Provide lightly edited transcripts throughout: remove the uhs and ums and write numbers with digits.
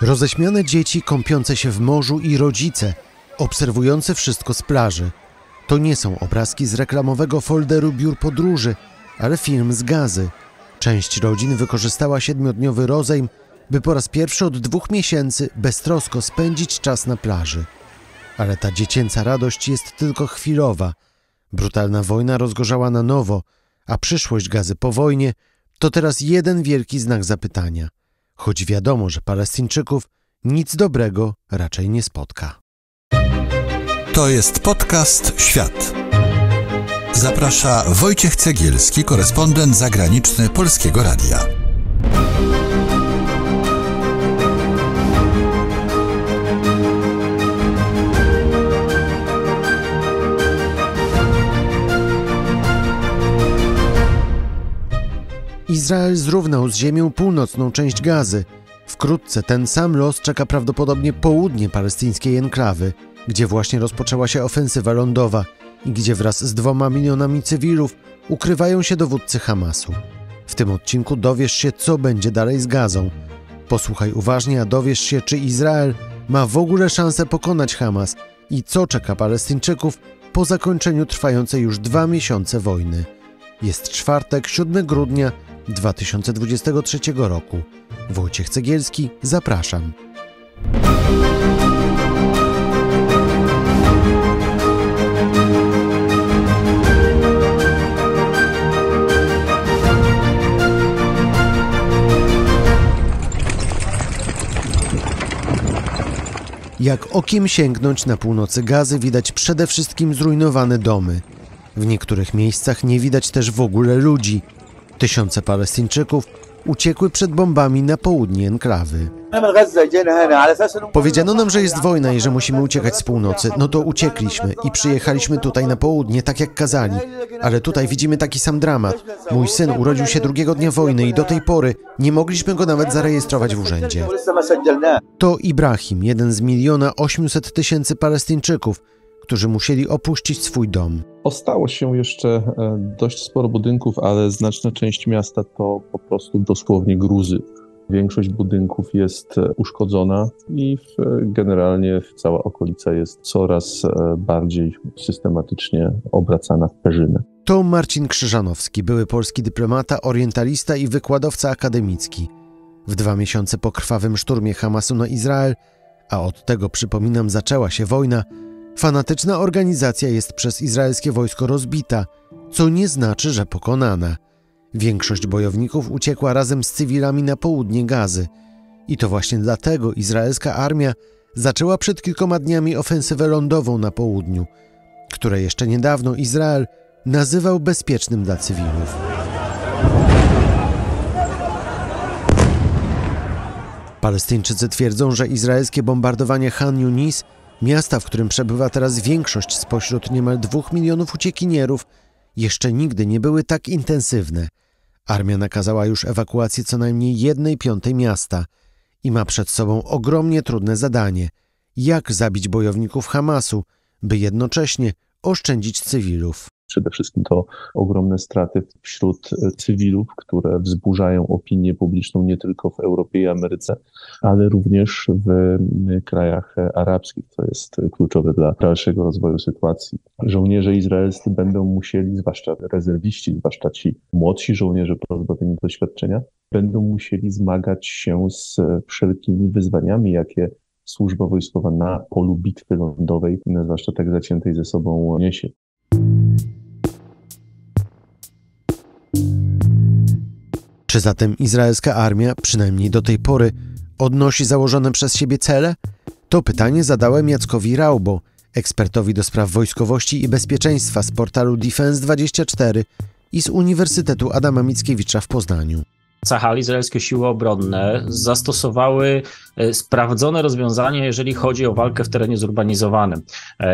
Roześmiane dzieci kąpiące się w morzu i rodzice obserwujący wszystko z plaży. To nie są obrazki z reklamowego folderu biur podróży, ale film z Gazy. Część rodzin wykorzystała 7-dniowy rozejm, by po raz pierwszy od 2 miesięcy beztrosko spędzić czas na plaży. Ale ta dziecięca radość jest tylko chwilowa. Brutalna wojna rozgorzała na nowo, a przyszłość Gazy po wojnie to teraz jeden wielki znak zapytania. Choć wiadomo, że Palestyńczyków nic dobrego raczej nie spotka. To jest podcast Świat. Zaprasza Wojciech Cegielski, korespondent zagraniczny Polskiego Radia. Izrael zrównał z ziemią północną część Gazy. Wkrótce ten sam los czeka prawdopodobnie południe palestyńskiej enklawy, gdzie właśnie rozpoczęła się ofensywa lądowa i gdzie wraz z 2 milionami cywilów ukrywają się dowódcy Hamasu. W tym odcinku dowiesz się, co będzie dalej z Gazą. Posłuchaj uważnie, a dowiesz się, czy Izrael ma w ogóle szansę pokonać Hamas i co czeka Palestyńczyków po zakończeniu trwającej już 2 miesiące wojny. Jest czwartek, 7 grudnia 2023 roku. Wojciech Cegielski, zapraszam. Jak okiem sięgnąć na północy Gazy widać przede wszystkim zrujnowane domy. W niektórych miejscach nie widać też w ogóle ludzi. Tysiące Palestyńczyków uciekły przed bombami na południe enklawy. Powiedziano nam, że jest wojna i że musimy uciekać z północy. No to uciekliśmy i przyjechaliśmy tutaj na południe, tak jak kazali. Ale tutaj widzimy taki sam dramat. Mój syn urodził się 2. dnia wojny i do tej pory nie mogliśmy go nawet zarejestrować w urzędzie. To Ibrahim, jeden z 1 800 000 Palestyńczyków, którzy musieli opuścić swój dom. Ostało się jeszcze dość sporo budynków, ale znaczna część miasta to po prostu dosłownie gruzy. Większość budynków jest uszkodzona i generalnie cała okolica jest coraz bardziej systematycznie obracana w perzynę. To Marcin Krzyżanowski, były polski dyplomata, orientalista i wykładowca akademicki. W 2 miesiące po krwawym szturmie Hamasu na Izrael, a od tego, przypominam, zaczęła się wojna, fanatyczna organizacja jest przez izraelskie wojsko rozbita, co nie znaczy, że pokonana. Większość bojowników uciekła razem z cywilami na południe Gazy. I to właśnie dlatego izraelska armia zaczęła przed kilkoma dniami ofensywę lądową na południu, które jeszcze niedawno Izrael nazywał bezpiecznym dla cywilów. Palestyńczycy twierdzą, że izraelskie bombardowanie Chan Yunis, miasta, w którym przebywa teraz większość spośród niemal 2 milionów uciekinierów, jeszcze nigdy nie były tak intensywne. Armia nakazała już ewakuację co najmniej 1/5 miasta i ma przed sobą ogromnie trudne zadanie. Jak zabić bojowników Hamasu, by jednocześnie oszczędzić cywilów? Przede wszystkim to ogromne straty wśród cywilów, które wzburzają opinię publiczną nie tylko w Europie i Ameryce, ale również w krajach arabskich, co jest kluczowe dla dalszego rozwoju sytuacji. Żołnierze izraelscy będą musieli, zwłaszcza rezerwiści, zwłaszcza ci młodsi żołnierze pozbawieni doświadczenia, będą musieli zmagać się z wszelkimi wyzwaniami, jakie służba wojskowa na polu bitwy lądowej, zwłaszcza tak zaciętej, ze sobą niesie. Czy zatem izraelska armia, przynajmniej do tej pory, odnosi założone przez siebie cele? To pytanie zadałem Jackowi Raubo, ekspertowi do spraw wojskowości i bezpieczeństwa z portalu Defense24 i z Uniwersytetu Adama Mickiewicza w Poznaniu. Cahal, izraelskie siły obronne zastosowały sprawdzone rozwiązania, jeżeli chodzi o walkę w terenie zurbanizowanym.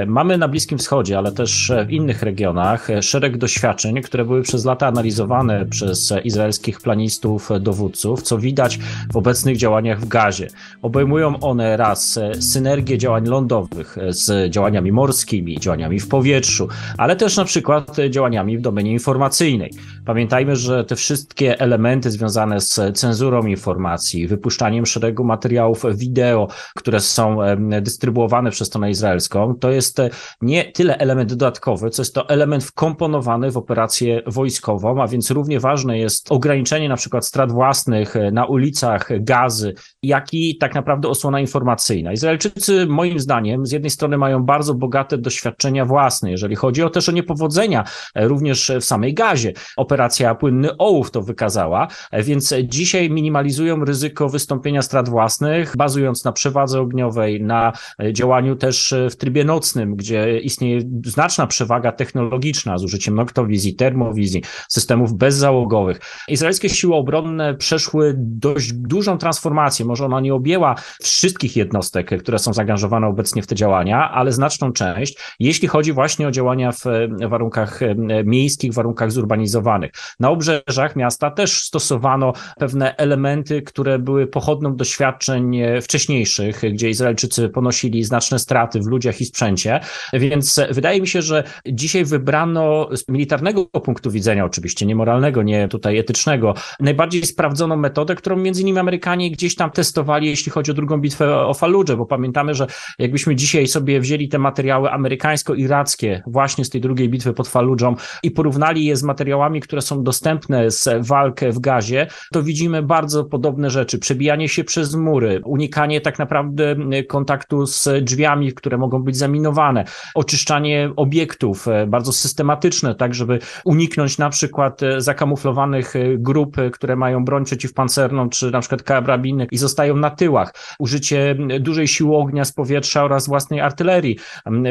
Mamy na Bliskim Wschodzie, ale też w innych regionach szereg doświadczeń, które były przez lata analizowane przez izraelskich planistów, dowódców, co widać w obecnych działaniach w Gazie. Obejmują one raz synergię działań lądowych z działaniami morskimi, działaniami w powietrzu, ale też na przykład działaniami w domenie informacyjnej. Pamiętajmy, że te wszystkie elementy związane związane z cenzurą informacji, wypuszczaniem szeregu materiałów wideo, które są dystrybuowane przez stronę izraelską, to jest nie tyle element dodatkowy, co jest to element wkomponowany w operację wojskową, a więc równie ważne jest ograniczenie na przykład strat własnych na ulicach Gazy, jak i tak naprawdę osłona informacyjna. Izraelczycy moim zdaniem z jednej strony mają bardzo bogate doświadczenia własne, jeżeli chodzi też o niepowodzenia również w samej Gazie. Operacja Płynny Ołów to wykazała, więc dzisiaj minimalizują ryzyko wystąpienia strat własnych, bazując na przewadze ogniowej, na działaniu też w trybie nocnym, gdzie istnieje znaczna przewaga technologiczna z użyciem noktowizji, termowizji, systemów bezzałogowych. Izraelskie siły obronne przeszły dość dużą transformację. Może ona nie objęła wszystkich jednostek, które są zaangażowane obecnie w te działania, ale znaczną część, jeśli chodzi właśnie o działania w warunkach miejskich, warunkach zurbanizowanych. Na obrzeżach miasta też stosowano pewne elementy, które były pochodną doświadczeń wcześniejszych, gdzie Izraelczycy ponosili znaczne straty w ludziach i sprzęcie, więc wydaje mi się, że dzisiaj wybrano z militarnego punktu widzenia, oczywiście nie moralnego, nie tutaj etycznego, najbardziej sprawdzoną metodę, którą między innymi Amerykanie gdzieś tam testowali, jeśli chodzi o drugą bitwę o Faludżę, bo pamiętamy, że jakbyśmy dzisiaj sobie wzięli te materiały amerykańsko-irackie właśnie z tej drugiej bitwy pod Faludżą i porównali je z materiałami, które są dostępne z walk w Gazie, to widzimy bardzo podobne rzeczy. Przebijanie się przez mury, unikanie tak naprawdę kontaktu z drzwiami, które mogą być zaminowane, oczyszczanie obiektów, bardzo systematyczne, tak żeby uniknąć na przykład zakamuflowanych grup, które mają broń przeciwpancerną, czy na przykład karabiny i zostają na tyłach. Użycie dużej siły ognia z powietrza oraz własnej artylerii.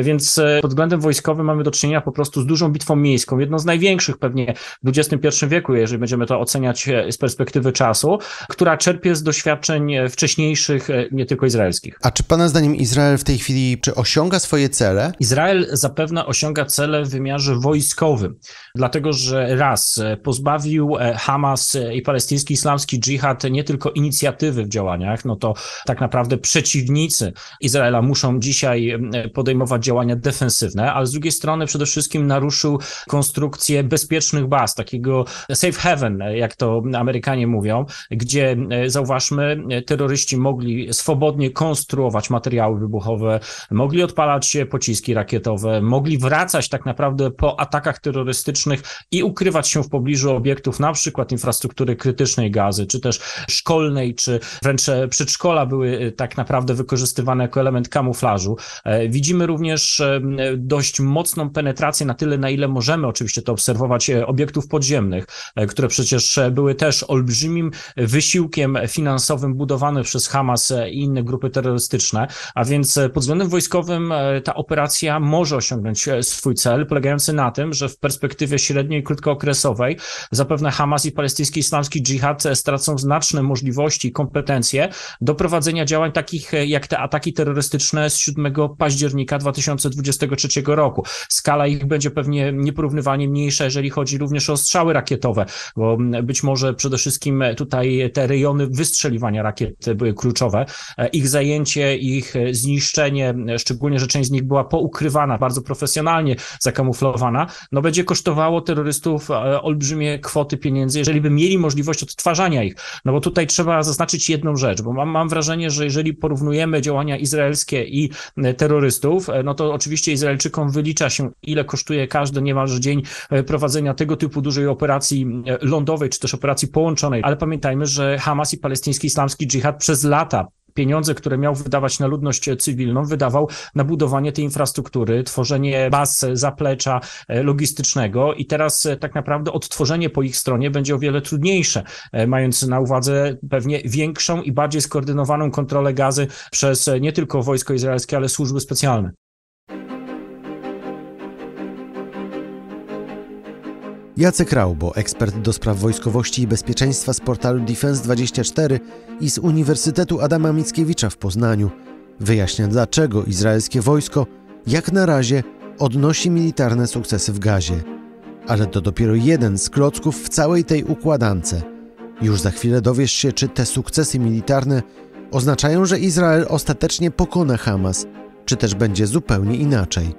Więc pod względem wojskowym mamy do czynienia po prostu z dużą bitwą miejską, jedną z największych pewnie w XXI wieku, jeżeli będziemy to oceniać z perspektywy czasu, która czerpie z doświadczeń wcześniejszych, nie tylko izraelskich. A czy pana zdaniem Izrael w tej chwili osiąga swoje cele? Izrael zapewne osiąga cele w wymiarze wojskowym, dlatego że raz pozbawił Hamas i palestyński islamski dżihad nie tylko inicjatywy w działaniach, no to tak naprawdę przeciwnicy Izraela muszą dzisiaj podejmować działania defensywne, ale z drugiej strony przede wszystkim naruszył konstrukcję bezpiecznych baz, takiego safe haven, jak to Amerykanie mówią, gdzie zauważmy, terroryści mogli swobodnie konstruować materiały wybuchowe, mogli odpalać pociski rakietowe, mogli wracać tak naprawdę po atakach terrorystycznych i ukrywać się w pobliżu obiektów, na przykład infrastruktury krytycznej Gazy, czy też szkolnej, czy wręcz przedszkola były tak naprawdę wykorzystywane jako element kamuflażu. Widzimy również dość mocną penetrację na tyle, na ile możemy oczywiście to obserwować, obiektów podziemnych, które przecież były też olbrzymim wysiłkiem finansowym budowane przez Hamas i inne grupy terrorystyczne, a więc pod względem wojskowym ta operacja może osiągnąć swój cel, polegający na tym, że w perspektywie średniej i krótkookresowej zapewne Hamas i palestyński islamski dżihad stracą znaczne możliwości i kompetencje do prowadzenia działań takich jak te ataki terrorystyczne z 7 października 2023 roku. Skala ich będzie pewnie nieporównywalnie mniejsza, jeżeli chodzi również o ostrzały rakietowe, bo być może przede wszystkim tutaj te rejony wystrzeliwania rakiet były kluczowe. Ich zajęcie, ich zniszczenie, szczególnie, że część z nich była poukrywana, bardzo profesjonalnie zakamuflowana, no będzie kosztowało terrorystów olbrzymie kwoty pieniędzy, jeżeli by mieli możliwość odtwarzania ich. No bo tutaj trzeba zaznaczyć jedną rzecz, bo mam wrażenie, że jeżeli porównujemy działania izraelskie i terrorystów, no to oczywiście Izraelczykom wylicza się, ile kosztuje każdy niemalże dzień prowadzenia tego typu dużej operacji lądowej, czy też operacji połączonej, ale pamiętajmy, że Hamas i palestyński islamski dżihad przez lata pieniądze, które miał wydawać na ludność cywilną, wydawał na budowanie tej infrastruktury, tworzenie baz zaplecza logistycznego i teraz tak naprawdę odtworzenie po ich stronie będzie o wiele trudniejsze, mając na uwadze pewnie większą i bardziej skoordynowaną kontrolę Gazy przez nie tylko wojsko izraelskie, ale służby specjalne. Jacek Raubo, ekspert do spraw wojskowości i bezpieczeństwa z portalu Defense24 i z Uniwersytetu Adama Mickiewicza w Poznaniu, wyjaśnia, dlaczego izraelskie wojsko jak na razie odnosi militarne sukcesy w Gazie. Ale to dopiero jeden z klocków w całej tej układance. Już za chwilę dowiesz się, czy te sukcesy militarne oznaczają, że Izrael ostatecznie pokona Hamas, czy też będzie zupełnie inaczej.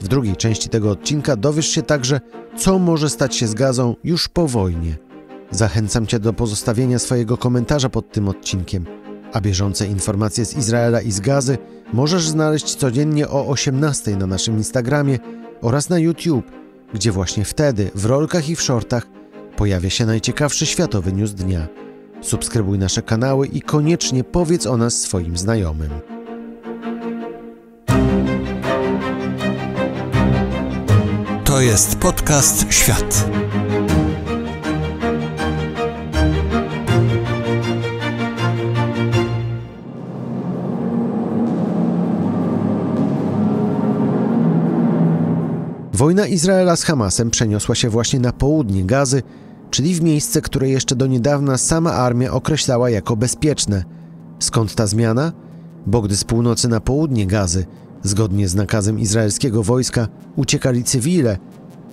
W drugiej części tego odcinka dowiesz się także, co może stać się z Gazą już po wojnie. Zachęcam Cię do pozostawienia swojego komentarza pod tym odcinkiem, a bieżące informacje z Izraela i z Gazy możesz znaleźć codziennie o 18:00 na naszym Instagramie oraz na YouTube, gdzie właśnie wtedy w rolkach i w shortach pojawia się najciekawszy światowy news dnia. Subskrybuj nasze kanały i koniecznie powiedz o nas swoim znajomym. To jest podcast Świat. Wojna Izraela z Hamasem przeniosła się właśnie na południe Gazy, czyli w miejsce, które jeszcze do niedawna sama armia określała jako bezpieczne. Skąd ta zmiana? Bo gdy z północy na południe Gazy, zgodnie z nakazem izraelskiego wojska, uciekali cywile,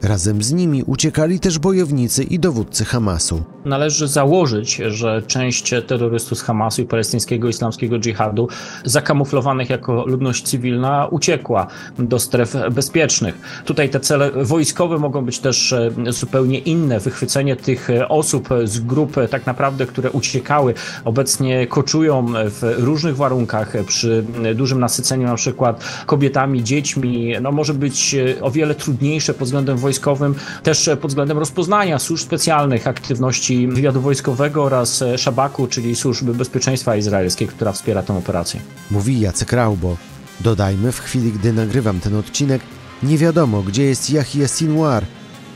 razem z nimi uciekali też bojownicy i dowódcy Hamasu. Należy założyć, że część terrorystów z Hamasu i palestyńskiego islamskiego dżihadu, zakamuflowanych jako ludność cywilna, uciekła do stref bezpiecznych. Tutaj te cele wojskowe mogą być też zupełnie inne. Wychwycenie tych osób z grup tak naprawdę, które uciekały, obecnie koczują w różnych warunkach, przy dużym nasyceniu na przykład kobietami, dziećmi, może być o wiele trudniejsze pod względem wojskowym, też pod względem rozpoznania służb specjalnych, aktywności wywiadu wojskowego oraz Szabaku, czyli Służby Bezpieczeństwa Izraelskiej, która wspiera tę operację. Mówi Jacek Raubo. Dodajmy, w chwili, gdy nagrywam ten odcinek, nie wiadomo, gdzie jest Yahya Sinwar,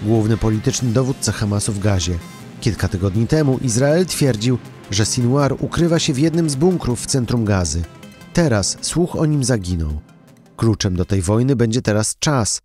główny polityczny dowódca Hamasu w Gazie. Kilka tygodni temu Izrael twierdził, że Sinwar ukrywa się w jednym z bunkrów w centrum Gazy. Teraz słuch o nim zaginął. Kluczem do tej wojny będzie teraz czas.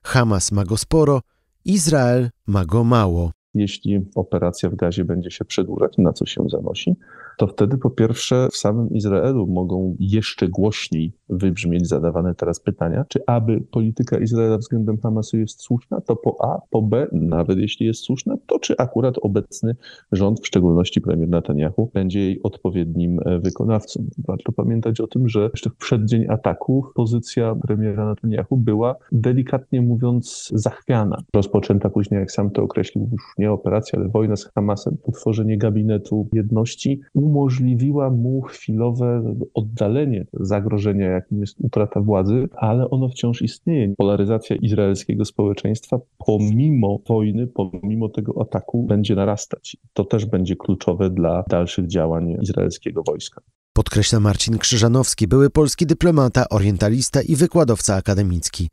Hamas ma go sporo, Izrael ma go mało. Jeśli operacja w Gazie będzie się przedłużać, na co się zanosi, to wtedy po pierwsze w samym Izraelu mogą jeszcze głośniej wybrzmieć zadawane teraz pytania, czy aby polityka Izraela względem Hamasu jest słuszna, to po A, po B, nawet jeśli jest słuszna, to czy akurat obecny rząd, w szczególności premier Netanyahu, będzie jej odpowiednim wykonawcą. Warto pamiętać o tym, że jeszcze w przeddzień ataku pozycja premiera Netanyahu była, delikatnie mówiąc, zachwiana. Rozpoczęta później, jak sam to określił, już nie operacja, ale wojna z Hamasem, utworzenie gabinetu jedności umożliwiła mu chwilowe oddalenie zagrożenia, jakim jest utrata władzy, ale ono wciąż istnieje. Polaryzacja izraelskiego społeczeństwa pomimo wojny, pomimo tego ataku będzie narastać. To też będzie kluczowe dla dalszych działań izraelskiego wojska. Podkreśla Marcin Krzyżanowski, były polski dyplomata, orientalista i wykładowca akademicki.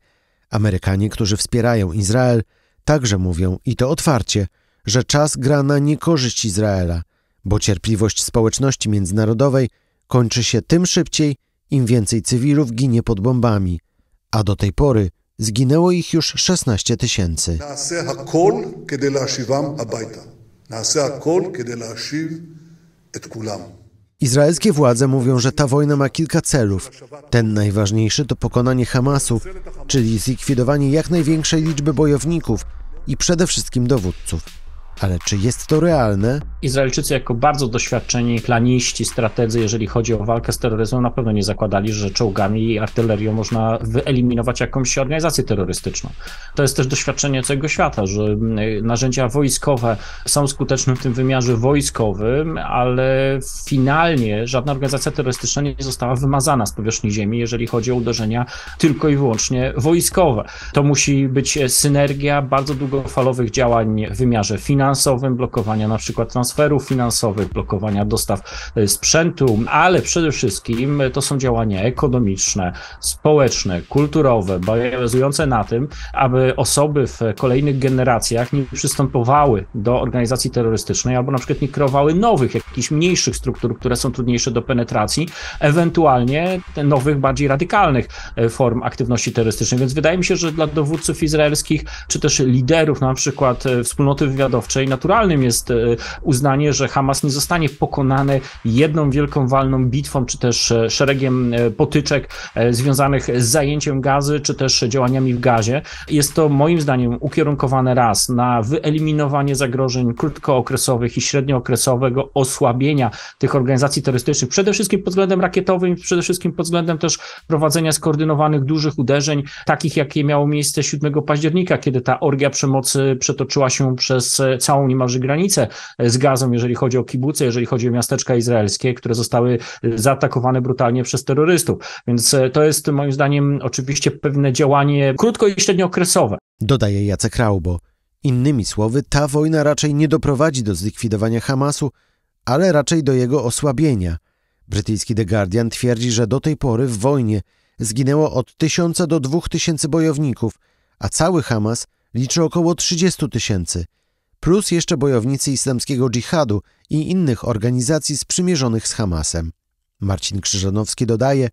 Amerykanie, którzy wspierają Izrael, także mówią, i to otwarcie, że czas gra na niekorzyść Izraela, bo cierpliwość społeczności międzynarodowej kończy się tym szybciej, im więcej cywilów ginie pod bombami, a do tej pory zginęło ich już 16 000. Izraelskie władze mówią, że ta wojna ma kilka celów. Ten najważniejszy to pokonanie Hamasu, czyli zlikwidowanie jak największej liczby bojowników i przede wszystkim dowódców. Ale czy jest to realne? Izraelczycy jako bardzo doświadczeni planiści, strategzy, jeżeli chodzi o walkę z terroryzmem, na pewno nie zakładali, że czołgami i artylerią można wyeliminować jakąś organizację terrorystyczną. To jest też doświadczenie całego świata, że narzędzia wojskowe są skuteczne w tym wymiarze wojskowym, ale finalnie żadna organizacja terrorystyczna nie została wymazana z powierzchni ziemi, jeżeli chodzi o uderzenia tylko i wyłącznie wojskowe. To musi być synergia bardzo długofalowych działań w wymiarze finansowym, blokowania na przykład transferów finansowych, blokowania dostaw sprzętu, ale przede wszystkim to są działania ekonomiczne, społeczne, kulturowe, bazujące na tym, aby osoby w kolejnych generacjach nie przystępowały do organizacji terrorystycznej albo na przykład nie kreowały nowych, jakichś mniejszych struktur, które są trudniejsze do penetracji, ewentualnie nowych, bardziej radykalnych form aktywności terrorystycznej. Więc wydaje mi się, że dla dowódców izraelskich, czy też liderów na przykład wspólnoty wywiadowczej naturalnym jest uznanie, że Hamas nie zostanie pokonany jedną wielką walną bitwą, czy też szeregiem potyczek związanych z zajęciem Gazy, czy też działaniami w Gazie. Jest to moim zdaniem ukierunkowane raz na wyeliminowanie zagrożeń krótkookresowych i średniookresowego osłabienia tych organizacji terrorystycznych, przede wszystkim pod względem rakietowym, przede wszystkim pod względem też prowadzenia skoordynowanych dużych uderzeń, takich jakie miało miejsce 7 października, kiedy ta orgia przemocy przetoczyła się przez całą niemalże granicę z Gazą, jeżeli chodzi o kibuce, jeżeli chodzi o miasteczka izraelskie, które zostały zaatakowane brutalnie przez terrorystów. Więc to jest moim zdaniem oczywiście pewne działanie krótko- i średniookresowe. Dodaje Jacek Raubo. Innymi słowy, ta wojna raczej nie doprowadzi do zlikwidowania Hamasu, ale raczej do jego osłabienia. Brytyjski The Guardian twierdzi, że do tej pory w wojnie zginęło od 1000 do 2000 bojowników, a cały Hamas liczy około 30 000, plus jeszcze bojownicy islamskiego dżihadu i innych organizacji sprzymierzonych z Hamasem. Marcin Krzyżanowski dodaje,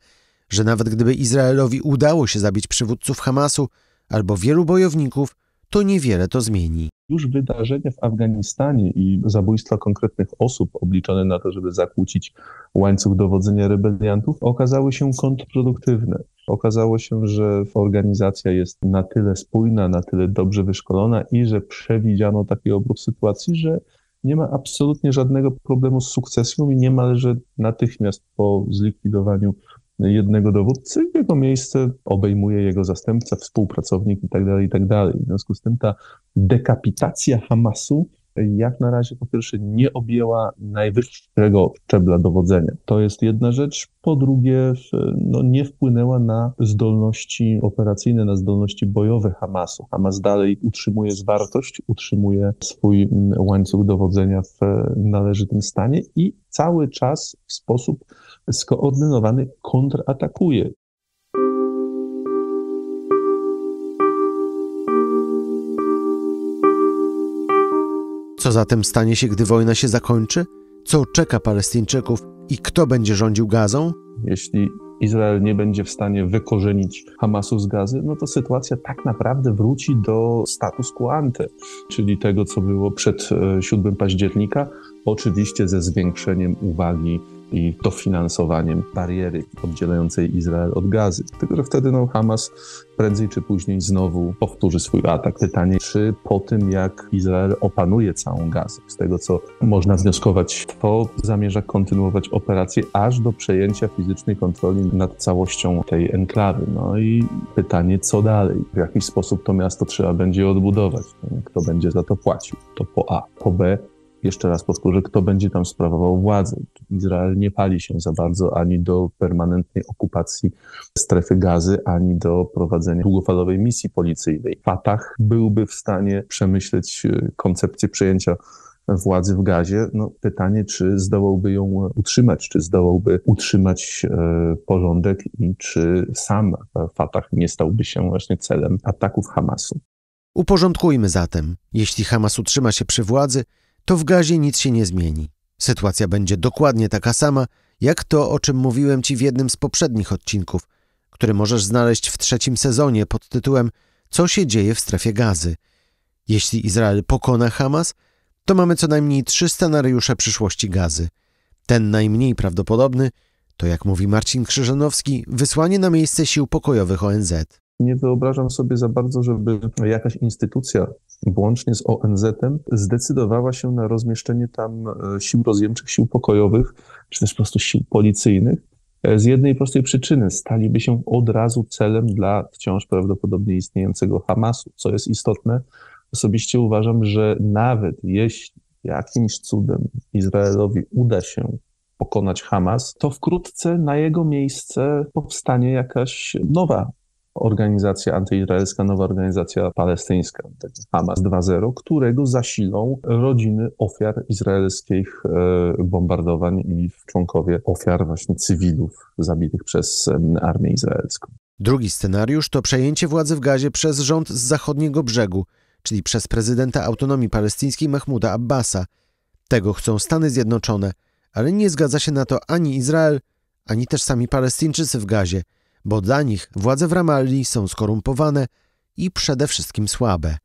że nawet gdyby Izraelowi udało się zabić przywódców Hamasu albo wielu bojowników, to niewiele to zmieni. Już wydarzenia w Afganistanie i zabójstwa konkretnych osób obliczone na to, żeby zakłócić łańcuch dowodzenia rebeliantów, okazały się kontrproduktywne. Okazało się, że organizacja jest na tyle spójna, na tyle dobrze wyszkolona i że przewidziano taki obrót sytuacji, że nie ma absolutnie żadnego problemu z sukcesją i niemalże natychmiast po zlikwidowaniu jednego dowódcy jego miejsce obejmuje jego zastępca, współpracownik itd., itd. W związku z tym ta dekapitacja Hamasu jak na razie po pierwsze nie objęła najwyższego szczebla dowodzenia. To jest jedna rzecz. Po drugie, nie wpłynęła na zdolności operacyjne, na zdolności bojowe Hamasu. Hamas dalej utrzymuje zwartość, utrzymuje swój łańcuch dowodzenia w należytym stanie i cały czas w sposób skoordynowany kontratakuje. Co zatem stanie się, gdy wojna się zakończy? Co czeka Palestyńczyków i kto będzie rządził Gazą? Jeśli Izrael nie będzie w stanie wykorzenić Hamasu z Gazy, no to sytuacja tak naprawdę wróci do status quo ante, czyli tego, co było przed 7 października, oczywiście ze zwiększeniem uwagi i dofinansowaniem bariery oddzielającej Izrael od Gazy. Tylko że wtedy Hamas prędzej czy później znowu powtórzy swój atak. Pytanie, czy po tym, jak Izrael opanuje całą Gazę, z tego co można wnioskować, to zamierza kontynuować operację aż do przejęcia fizycznej kontroli nad całością tej enklawy. No i pytanie, co dalej? W jakiś sposób to miasto trzeba będzie odbudować. Kto będzie za to płacił? To po A. Po B, jeszcze raz powtórzę, kto będzie tam sprawował władzę. Izrael nie pali się za bardzo ani do permanentnej okupacji strefy Gazy, ani do prowadzenia długofalowej misji policyjnej. Fatah byłby w stanie przemyśleć koncepcję przejęcia władzy w Gazie. Pytanie, czy zdołałby ją utrzymać, czy zdołałby utrzymać porządek i czy sam Fatah nie stałby się właśnie celem ataków Hamasu. Uporządkujmy zatem. Jeśli Hamas utrzyma się przy władzy, to w Gazie nic się nie zmieni. Sytuacja będzie dokładnie taka sama, jak to, o czym mówiłem Ci w jednym z poprzednich odcinków, który możesz znaleźć w 3. sezonie pod tytułem Co się dzieje w strefie Gazy. Jeśli Izrael pokona Hamas, to mamy co najmniej 3 scenariusze przyszłości Gazy. Ten najmniej prawdopodobny to, jak mówi Marcin Krzyżanowski, wysłanie na miejsce sił pokojowych ONZ. Nie wyobrażam sobie za bardzo, żeby jakaś instytucja, włącznie z ONZ-em, zdecydowała się na rozmieszczenie tam sił rozjemczych, sił pokojowych, czy też po prostu sił policyjnych. Z jednej prostej przyczyny staliby się od razu celem dla wciąż prawdopodobnie istniejącego Hamasu. Co jest istotne, osobiście uważam, że nawet jeśli jakimś cudem Izraelowi uda się pokonać Hamas, to wkrótce na jego miejsce powstanie jakaś nowa organizacja antyizraelska, nowa organizacja palestyńska, Hamas 2.0, którego zasilą rodziny ofiar izraelskich bombardowań i członkowie ofiar właśnie cywilów zabitych przez armię izraelską. Drugi scenariusz to przejęcie władzy w Gazie przez rząd z zachodniego brzegu, czyli przez prezydenta autonomii palestyńskiej Mahmuda Abbasa. Tego chcą Stany Zjednoczone, ale nie zgadza się na to ani Izrael, ani też sami Palestyńczycy w Gazie, bo dla nich władze w Ramalli są skorumpowane i przede wszystkim słabe.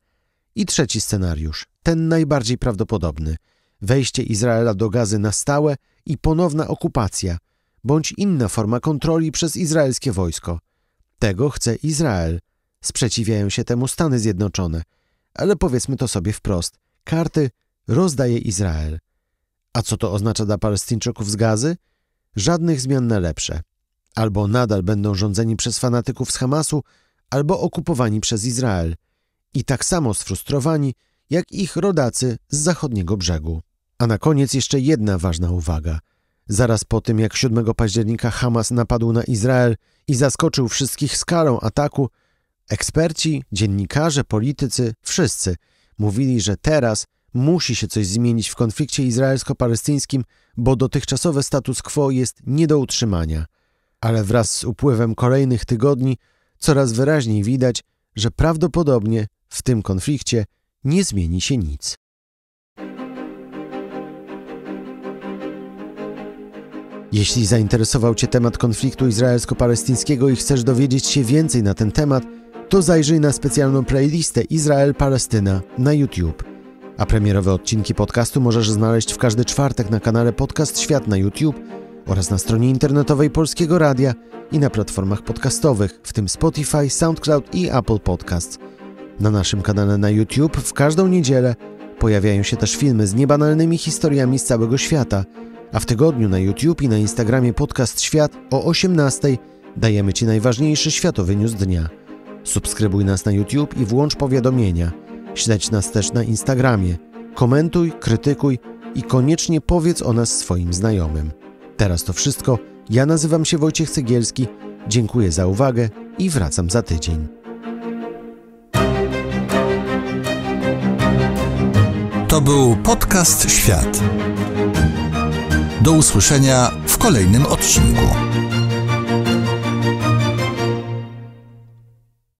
I trzeci scenariusz, ten najbardziej prawdopodobny. Wejście Izraela do Gazy na stałe i ponowna okupacja, bądź inna forma kontroli przez izraelskie wojsko. Tego chce Izrael. Sprzeciwiają się temu Stany Zjednoczone. Ale powiedzmy to sobie wprost, karty rozdaje Izrael. A co to oznacza dla Palestyńczyków z Gazy? Żadnych zmian na lepsze. Albo nadal będą rządzeni przez fanatyków z Hamasu, albo okupowani przez Izrael. I tak samo sfrustrowani, jak ich rodacy z zachodniego brzegu. A na koniec jeszcze jedna ważna uwaga. Zaraz po tym, jak 7 października Hamas napadł na Izrael i zaskoczył wszystkich skalą ataku, eksperci, dziennikarze, politycy, wszyscy mówili, że teraz musi się coś zmienić w konflikcie izraelsko-palestyńskim, bo dotychczasowy status quo jest nie do utrzymania. Ale wraz z upływem kolejnych tygodni coraz wyraźniej widać, że prawdopodobnie w tym konflikcie nie zmieni się nic. Jeśli zainteresował Cię temat konfliktu izraelsko-palestyńskiego i chcesz dowiedzieć się więcej na ten temat, to zajrzyj na specjalną playlistę Izrael-Palestyna na YouTube. A premierowe odcinki podcastu możesz znaleźć w każdy czwartek na kanale Podcast Świat na YouTube oraz na stronie internetowej Polskiego Radia i na platformach podcastowych, w tym Spotify, SoundCloud i Apple Podcasts. Na naszym kanale na YouTube w każdą niedzielę pojawiają się też filmy z niebanalnymi historiami z całego świata, a w tygodniu na YouTube i na Instagramie Podcast Świat o 18:00 dajemy Ci najważniejszy światowy news dnia. Subskrybuj nas na YouTube i włącz powiadomienia. Śledź nas też na Instagramie. Komentuj, krytykuj i koniecznie powiedz o nas swoim znajomym. Teraz to wszystko. Ja nazywam się Wojciech Cegielski. Dziękuję za uwagę i wracam za tydzień. To był Podcast Świat. Do usłyszenia w kolejnym odcinku.